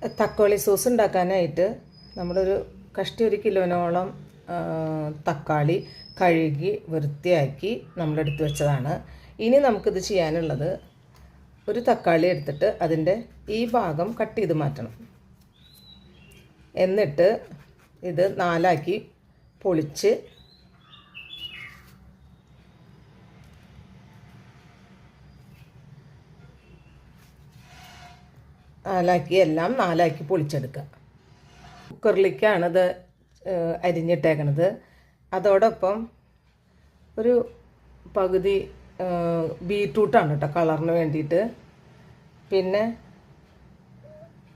തക്കാളി സോസ് ഉണ്ടാക്കാനായിട്ട് നമ്മളൊരു കഷ്ടി 1 കിലോനോളം തക്കാളി കഴുകി വൃത്തിയാക്കി നമ്മളെടുത്ത് വെച്ചതാണ്. ഇനി നമുക്കിത് ചെയ്യാനുള്ളത് ഒരു തക്കാളി എടുത്തിട്ട് അതിൻ്റെ ഈ ഭാഗം കട്ട് ചെയ്ത് മാറ്റണം. എന്നിട്ട് ഇത് 4ആക്കി പൊളിച്ച് എല്ലാം 4ആക്കി പൊളിച്ചെടുക്കുക. കുക്കറിലേക്കാണിത് അരിഞ്ഞിട്ടേക്കണത്. അതോടൊപ്പം ഒരു പകുതി ബീറ്റ്റൂട്ടാണ് കേട്ടോ കളറിന് വേണ്ടിയിട്ട്. പിന്നെ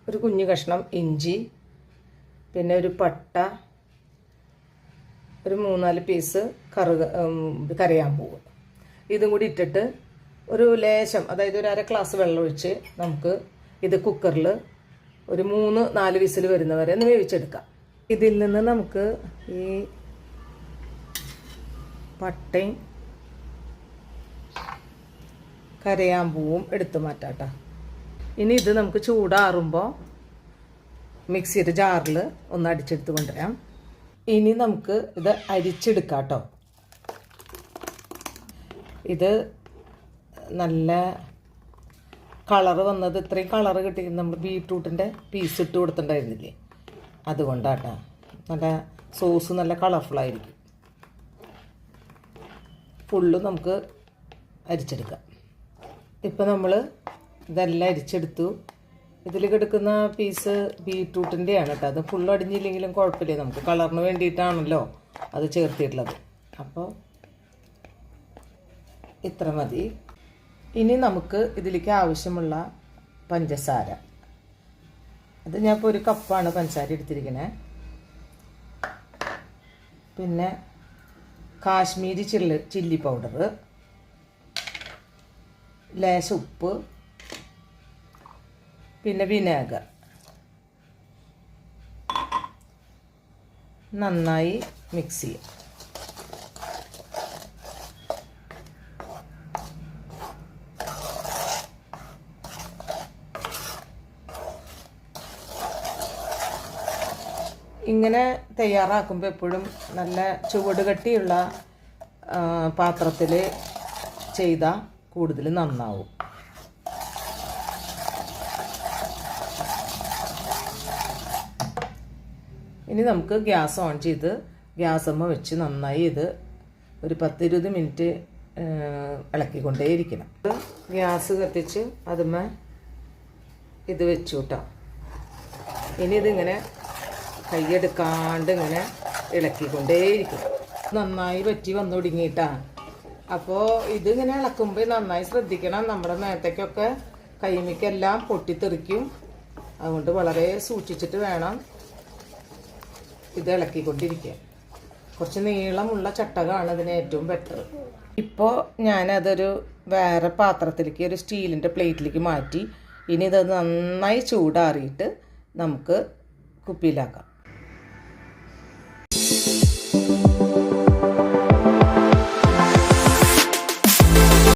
ഒരു കുഞ്ഞു കഷ്ണം ഇഞ്ചി, പിന്നെ ഒരു പട്ട, ഒരു 3-4 പീസ് കറിയാമ്പൂവ്, ഇതും കൂടി ഇട്ടിട്ട് ഒരു ലേശം, അതായത് ഒരു 1/2 ഗ്ലാസ് വെള്ളം ഒഴിച്ച് നമുക്ക് ഇത് കുക്കറിൽ ഒരു 3-4 വിസിൽ വരുന്നവരെ ഒന്ന് വേവിച്ചെടുക്കാം. ഇതിൽ നിന്ന് നമുക്ക് ഈ പട്ടയും കരയാമ്പൂവും എടുത്തു മാറ്റാം കേട്ടോ. ഇനി ഇത് നമുക്ക് ചൂടാറുമ്പോൾ മിക്സിയുടെ ജാറിൽ ഒന്ന് അടിച്ചെടുത്ത് കൊണ്ടുവരാം. ഇനി നമുക്ക് ഇത് അരിച്ചെടുക്കാം കേട്ടോ. ഇത് നല്ല കളറ് വന്നത്, ഇത്രയും കളറ് കിട്ടി നമ്മൾ ബീറ്റ്റൂട്ടിൻ്റെ പീസ് ഇട്ട് കൊടുത്തിട്ടുണ്ടായിരുന്നില്ലേ, അതുകൊണ്ടാട്ടോ. നല്ല സോസ് നല്ല കളർഫുള്ളായിരിക്കും. ഫുള്ള് നമുക്ക് അരിച്ചെടുക്കാം. ഇപ്പം നമ്മൾ ഇതെല്ലാം അരിച്ചെടുത്തു. ഇതിൽ കിടക്കുന്ന പീസ് ബീറ്റ്റൂട്ടിൻ്റെയാണ് കേട്ടോ. അത് ഫുള്ള് അടിഞ്ഞില്ലെങ്കിലും കുഴപ്പമില്ല, നമുക്ക് കളറിന് വേണ്ടിയിട്ടാണല്ലോ അത് ചേർത്തിട്ടുള്ളത്. അപ്പോൾ ഇത്ര മതി. ഇനി നമുക്ക് ഇതിലേക്ക് ആവശ്യമുള്ള പഞ്ചസാര, അത് ഞാൻ ഇപ്പോൾ 1 കപ്പാണ് പഞ്ചസാര എടുത്തിരിക്കണേ. പിന്നെ കാശ്മീരി ചില്ലി പൗഡർ, ലേശം ഉപ്പ്, പിന്നെ വിനാഗർ. നന്നായി മിക്സ് ചെയ്യാം. ഇങ്ങനെ തയ്യാറാക്കുമ്പോൾ എപ്പോഴും നല്ല ചുവട് കട്ടിയുള്ള പാത്രത്തിൽ ചെയ്താൽ കൂടുതൽ നന്നാവും. ഇനി നമുക്ക് ഗ്യാസ് ഓൺ ചെയ്ത് ഗ്യാസമ്മ വെച്ച് നന്നായി ഇത് ഒരു 10-20 മിനിറ്റ് ഇളക്കിക്കൊണ്ടേയിരിക്കണം. ഗ്യാസ് കത്തിച്ച് അതുമ്മേ ഇത് വെച്ചു കേട്ടോ. ഇനി ഇതിങ്ങനെ കൈയെടുക്കാണ്ട് ഇങ്ങനെ ഇളക്കിക്കൊണ്ടേയിരിക്കും. നന്നായി വറ്റി വന്നു തുടങ്ങിയിട്ടാ. അപ്പോൾ ഇതിങ്ങനെ ഇളക്കുമ്പോൾ നന്നായി ശ്രദ്ധിക്കണം, നമ്മുടെ മേത്തേക്കൊക്കെ കൈമിക്കെല്ലാം പൊട്ടിത്തെറിക്കും. അതുകൊണ്ട് വളരെ സൂക്ഷിച്ചിട്ട് വേണം ഇത് ഇളക്കിക്കൊണ്ടിരിക്കുക. കുറച്ച് നീളമുള്ള ചട്ടകമാണ് ഇതിന് ഏറ്റവും ബെറ്റർ. ഇപ്പോൾ ഞാനതൊരു വേറെ പാത്രത്തിലേക്ക്, ഒരു സ്റ്റീലിൻ്റെ പ്ലേറ്റിലേക്ക് മാറ്റി. ഇനി ഇത് നന്നായി ചൂടാറിയിട്ട് നമുക്ക് കുപ്പിയിലാക്കാം.